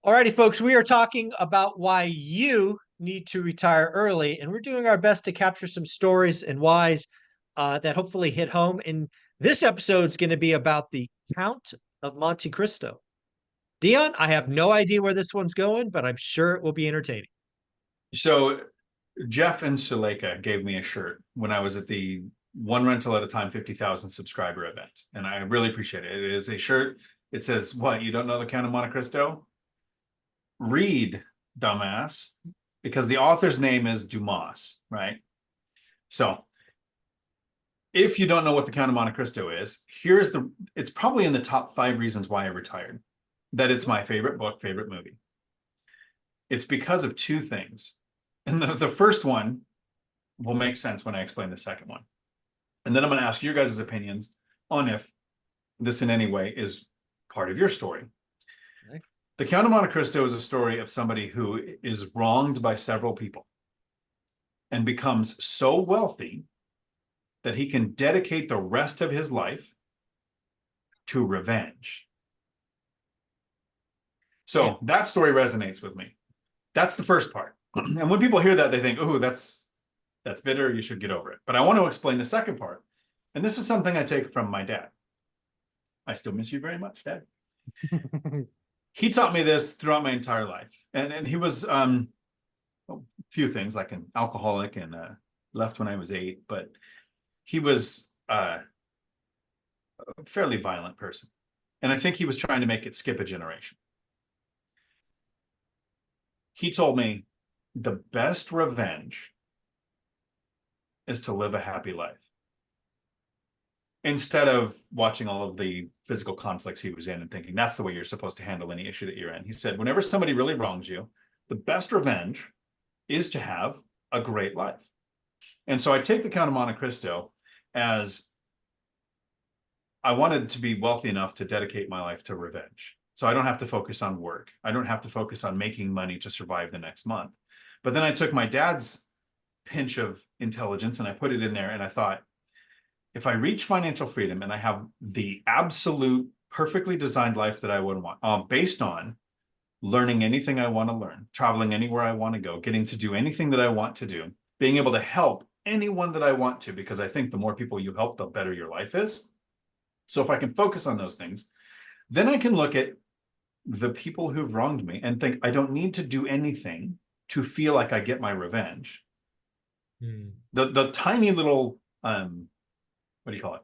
Alrighty, folks, we are talking about why you need to retire early, and we're doing our best to capture some stories and whys that hopefully hit home. And this episode is going to be about the Count of Monte Cristo. Dion, I have no idea where this one's going, but I'm sure it will be entertaining. So Jeff and Suleika gave me a shirt when I was at the One Rental at a Time 50,000 subscriber event, and I really appreciate it. It is a shirt. It says, "What, you don't know the Count of Monte Cristo? Read, dumbass," because the author's name is Dumas, right? So if you don't know what the Count of Monte Cristo is, it's probably in the top 5 reasons why I retired. That it's my favorite book, favorite movie. It's because of two things. And the first one will make sense when I explain the second one. And then I'm going to ask your guys' opinions on if this in any way is part of your story. Okay. The Count of Monte Cristo is a story of somebody who is wronged by several people and becomes so wealthy that he can dedicate the rest of his life to revenge. So that story resonates with me. That's the first part. And when people hear that, they think, "Oh, that's bitter. You should get over it." But I want to explain the second part. And this is something I take from my dad. I still miss you very much, Dad. He taught me this throughout my entire life. And he was a few things, like an alcoholic, and left when I was 8. But he was a fairly violent person. And I think he was trying to make it skip a generation. He told me the best revenge is to live a happy life. Instead of watching all of the physical conflicts he was in and thinking that's the way you're supposed to handle any issue that you're in. He said, whenever somebody really wrongs you, the best revenge is to have a great life. And so I take the Count of Monte Cristo as I wanted to be wealthy enough to dedicate my life to revenge. So I don't have to focus on work. I don't have to focus on making money to survive the next month. But then I took my dad's pinch of intelligence and I put it in there, and I thought, if I reach financial freedom and I have the absolute perfectly designed life that I would want, based on learning anything I want to learn, traveling anywhere I want to go, getting to do anything that I want to do, being able to help anyone that I want to, because I think the more people you help, the better your life is. So if I can focus on those things, then I can look at the people who've wronged me and think I don't need to do anything to feel like I get my revenge. The tiny little what do you call it?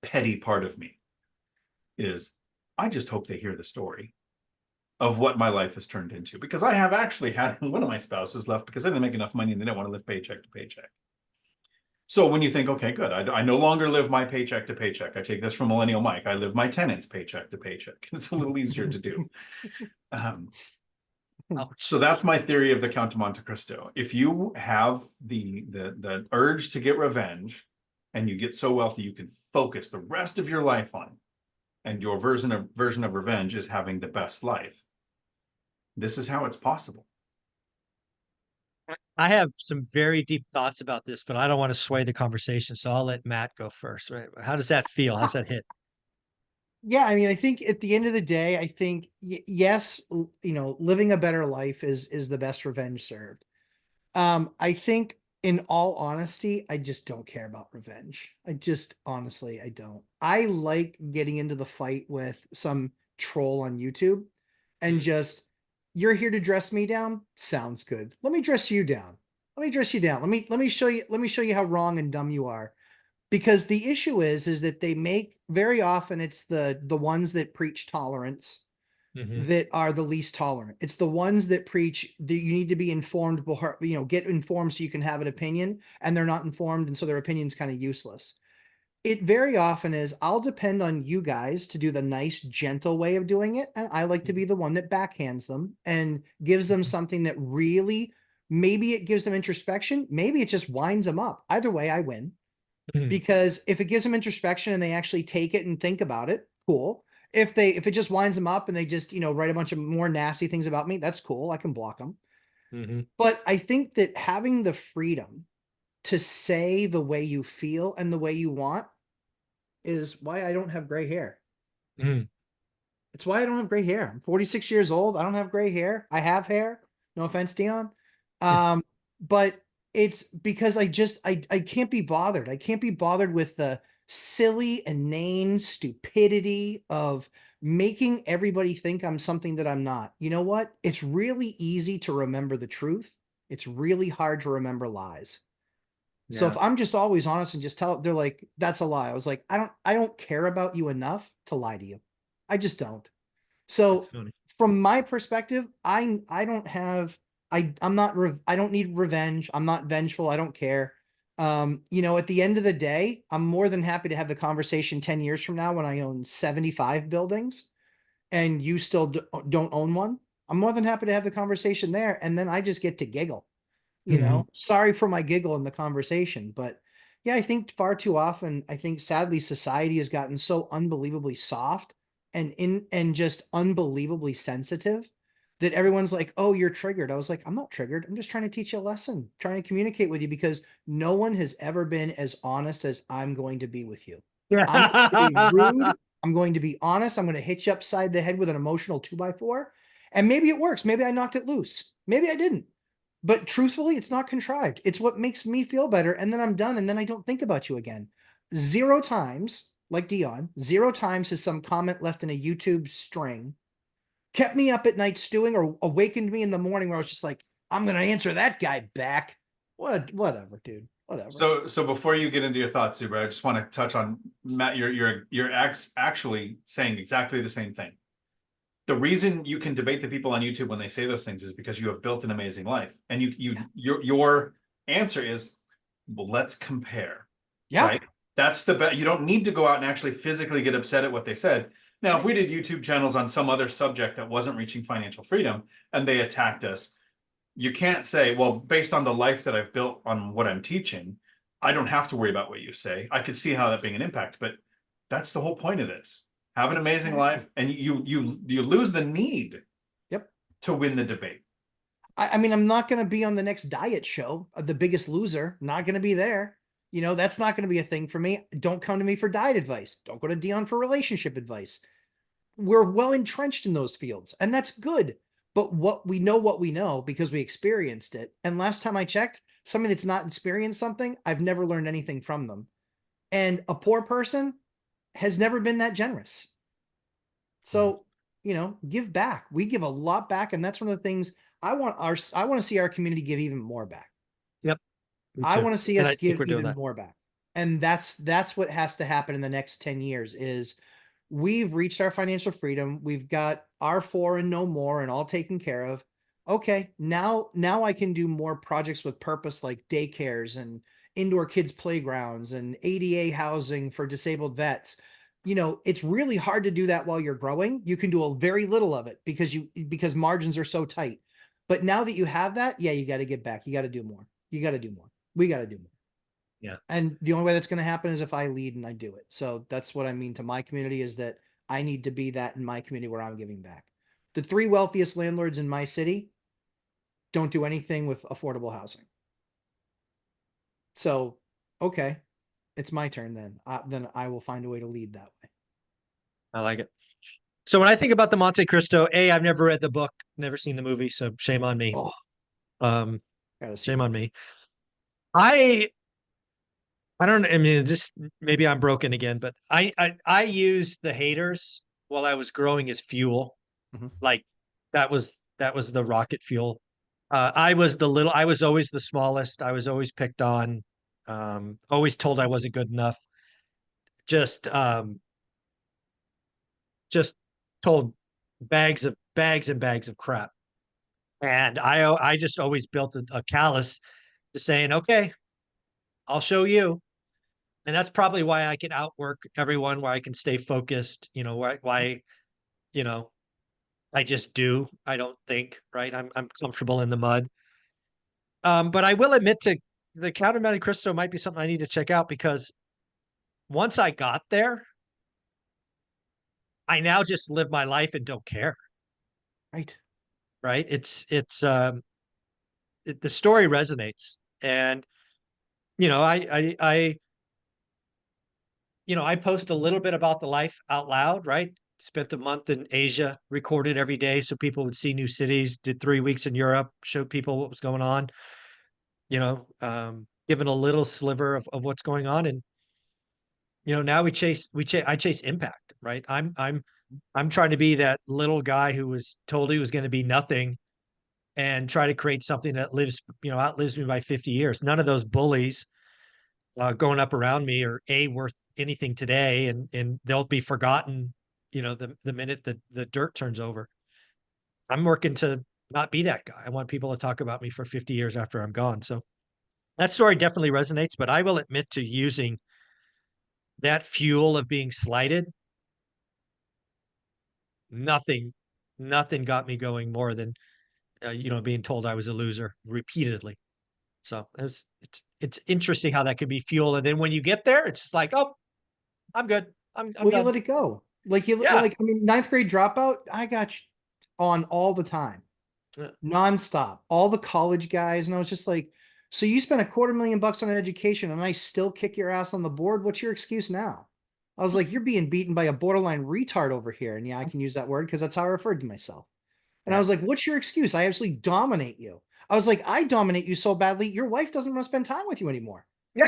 Petty part of me is I just hope they hear the story of what my life has turned into, because I have actually had one of my spouses left because they didn't make enough money and they didn't want to live paycheck to paycheck. So when you think, okay, good, I no longer live my paycheck to paycheck. I take this from Millennial Mike. I live my tenants paycheck to paycheck. It's a little easier to do. So that's my theory of the Count of Monte Cristo. If you have the urge to get revenge, and you get so wealthy you can focus the rest of your life on, and your version of revenge is having the best life, this is how it's possible. I have some very deep thoughts about this, but I don't want to sway the conversation, so I'll let Matt go first. Right? How does that feel? How's that hit? Yeah, I mean, I think at the end of the day, I think yes, living a better life is the best revenge served. I think in all honesty, I just don't care about revenge. Honestly, I don't. I like getting into the fight with some troll on YouTube and just, you're here to dress me down? Sounds good. Let me dress you down. Let me dress you down. Let me show you how wrong and dumb you are. Because the issue is that they make, very often it's the ones that preach tolerance that are the least tolerant. It's the ones that preach that you need to be informed before, get informed so you can have an opinion, and they're not informed, and so their opinion's kind of useless. It very often is, I'll depend on you guys to do the nice, gentle way of doing it, and I like to be the one that backhands them and gives them something that really, maybe it gives them introspection, maybe it just winds them up. Either way, I win. Because if it gives them introspection and they actually take it and think about it, cool. If it just winds them up and they just, write a bunch of more nasty things about me, that's cool. I can block them. But I think that having the freedom to say the way you feel and the way you want is why I don't have gray hair. It's why I don't have gray hair. I'm 46 years old. I don't have gray hair. I have hair. No offense, Dion. But it's because I can't be bothered. I can't be bothered with the silly, inane stupidity of making everybody think I'm something that I'm not. You know what? It's really easy to remember the truth. It's really hard to remember lies. So if Yeah, I'm just always honest and just tell it, they're like, that's a lie. I was like, I don't care about you enough to lie to you. I just don't. that's So funny. from my perspective, I don't have I'm not I don't need revenge. I'm not vengeful. I don't care. You know, at the end of the day, I'm more than happy to have the conversation 10 years from now when I own 75 buildings and you still don't own one. I'm more than happy to have the conversation there, and then I just get to giggle. You Mhm. know, sorry for my giggle in the conversation, but yeah, I think far too often, I think sadly society has gotten so unbelievably soft and just unbelievably sensitive that everyone's like, "Oh, you're triggered." I was like, "I'm not triggered. I'm just trying to teach you a lesson, trying to communicate with you because no one has ever been as honest as I'm going to be with you. I'm not going to be Yeah. rude. I'm going to be honest. I'm going to hit you upside the head with an emotional 2x4. And maybe it works. Maybe I knocked it loose. Maybe I didn't. But truthfully, it's not contrived. It's what makes me feel better. And then I'm done. And then I don't think about you again. Zero times, like Dion, zero times has some comment left in a YouTube string kept me up at night stewing or awakened me in the morning where I was just like, I'm going to answer that guy back. Whatever, dude. Whatever. So before you get into your thoughts, Zuber, I just want to touch on Matt. You're actually saying exactly the same thing. The reason you can debate the people on YouTube when they say those things is because you have built an amazing life, and your answer is, well, let's compare, Yeah. right? That's the best. You don't need to go out and actually physically get upset at what they said. Now, if Right. we did YouTube channels on some other subject that wasn't reaching financial freedom and they attacked us, you can't say, well, based on the life that I've built on what I'm teaching, I don't have to worry about what you say. I could see how that being an impact, but that's the whole point of this. Have an amazing Exactly. life, and you lose the need Yep. to win the debate. I mean, I'm not going to be on the next diet show, The Biggest Loser. Not going to be there. You know, that's not going to be a thing for me. Don't come to me for diet advice. Don't go to Dion for relationship advice. We're well entrenched in those fields, and that's good. But what we know because we experienced it. And last time I checked, somebody that's not experienced something, I've never learned anything from them. And a poor person has never been that generous. Mm. So, you know, give back. We give a lot back, and that's one of the things I want to see our community give even more back. Yep, me I too. want to see And us I think give we're doing even that. more back. And that's what has to happen in the next 10 years is we've reached our financial freedom. We've got our four and no more and all taken care of. Okay, now I can do more projects with purpose like daycares and indoor kids playgrounds and ADA housing for disabled vets. You know, it's really hard to do that while you're growing. You can do a very little of it because margins are so tight. But now that you have that, yeah, you got to get back. You got to do more. You got to do more. We got to do more. Yeah, And the only way that's going to happen is if I lead and I do it. So that's what I mean to my community is that I need to be that in my community where I'm giving back. The three wealthiest landlords in my city don't do anything with affordable housing. So, okay, it's my turn then I will find a way to lead that way. I like it. So when I think about the Monte Cristo, I've never read the book, never seen the movie, so shame on me. Oh, Um, gotta see shame that. on me. I I don't. I mean, just maybe I'm broken again, but I used the haters while I was growing as fuel. Mhm. Like that was the rocket fuel. I was the little. I was always the smallest. I was always picked on. Always told I wasn't good enough. Just just told bags and bags of crap. And I just always built a callus to saying, okay, I'll show you. And that's probably why I can outwork everyone, why I can stay focused, why, you know, I just do. I don't think, right? I'm comfortable in the mud. But I will admit to the Count of Monte Cristo might be something I need to check out because once I got there, I now just live my life and don't care. Right. Right. The story resonates. And, you know, I post a little bit about the life out loud, right? spent a month in Asia, recorded every day so people would see new cities, did 3 weeks in Europe, showed people what was going on, given a little sliver of what's going on. And, now I chase impact, right? I'm trying to be that little guy who was told he was going to be nothing and try to create something that outlives me by 50 years. None of those bullies growing up around me are worth anything today, and they'll be forgotten, the minute the dirt turns over. I'm working to not be that guy. I want people to talk about me for 50 years after I'm gone. So that story definitely resonates, but I will admit to using that fuel of being slighted. Nothing, nothing got me going more than being told I was a loser repeatedly. So it's interesting how that could be fuel, and then when you get there, it's like, oh, I'm good. I'm Well, you done. let it go. Like Yeah. like, I mean, ninth grade dropout, I got on all the time, Yeah. nonstop, all the college guys. And I was just like, so you spent $250,000 on an education and I still kick your ass on the board. What's your excuse now? I was like, you're being beaten by a borderline retard over here. And yeah, I can use that word because that's how I referred to myself. And I Yeah. was like, what's your excuse? I absolutely dominate you. I was like, I dominate you so badly, your wife doesn't want to spend time with you anymore. Yeah.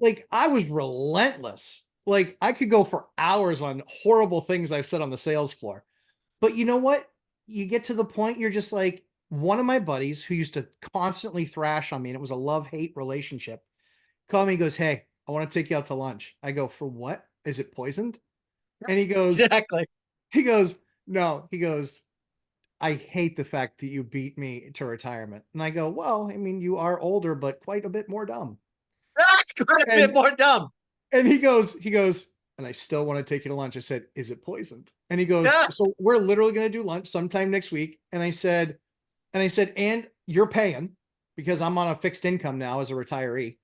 Like, I was relentless. Like, I could go for hours on horrible things I've said on the sales floor. But you know what? You get to the point you're just like, one of my buddies who used to constantly thrash on me, and it was a love-hate relationship, called me and goes, hey, I want to take you out to lunch. I go, for what? Is it poisoned? And Exactly. no, he goes, I hate the fact that you beat me to retirement. And I go, well, I mean, you are older, but quite a bit more dumb. Quite a bit And more dumb. and he goes, and I still want to take you to lunch. I said, is it poisoned? And he goes, Yeah. so we're literally going to do lunch sometime next week. And I said, and you're paying because I'm on a fixed income now as a retiree.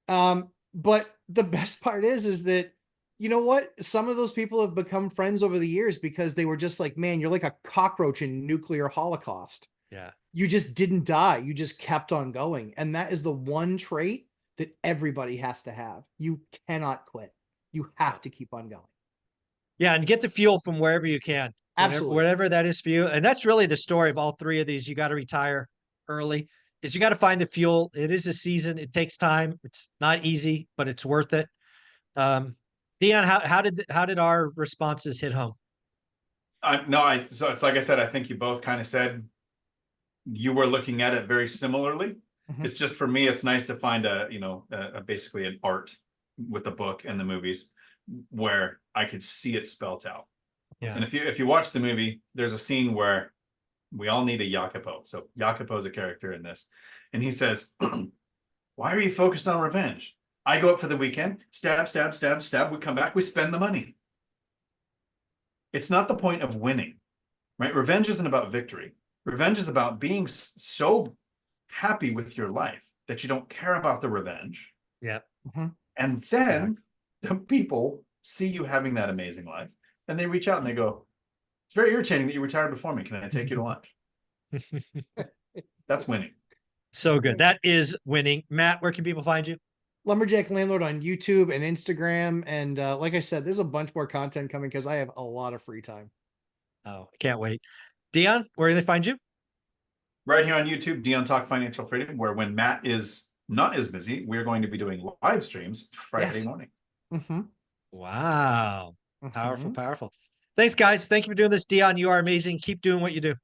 But the best part is that, you know what? Some of those people have become friends over the years because they were just like, man, you're like a cockroach in nuclear holocaust. Yeah. You just didn't die. You just kept on going. And that is the one trait that everybody has to have. You cannot quit. You have to keep on going. Yeah, and get the fuel from wherever you can, Absolutely. whatever that is for you. And that's really the story of all three of these. You got to retire early. Is you got to find the fuel. It is a season. It takes time. It's not easy, but it's worth it. Dion, how did our responses hit home? So it's like I said, I think you both kind of said you were looking at it very similarly. Mhm. It's just for me, it's nice to find basically an art with the book and the movies where I could see it spelt out. Yeah. And if you watch the movie, there's a scene where we all need a Jacopo. So Jacopo's a character in this. And he says, why are you focused on revenge? I go up for the weekend, stab, stab, stab, stab. We come back, we spend the money. It's not the point of winning, right? Revenge isn't about victory. Revenge is about being so happy with your life that you don't care about the revenge. Yeah. Mhm. And then the people see you having that amazing life and they reach out and they go, it's very irritating that you retired before me. Can I take you to lunch? That's winning. So good. That is winning. Matt, where can people find you? Lumberjack Landlord on YouTube and Instagram. And like I said, there's a bunch more content coming because I have a lot of free time. Oh, I can't wait. Dion, where do they find you? Right here on YouTube, Dion Talk Financial Freedom, where when Matt is not as busy, we're going to be doing live streams Friday morning. Mm-hmm. Wow. Powerful, Mm-hmm. powerful. Thanks, guys. Thank you for doing this, Dion. You are amazing. Keep doing what you do.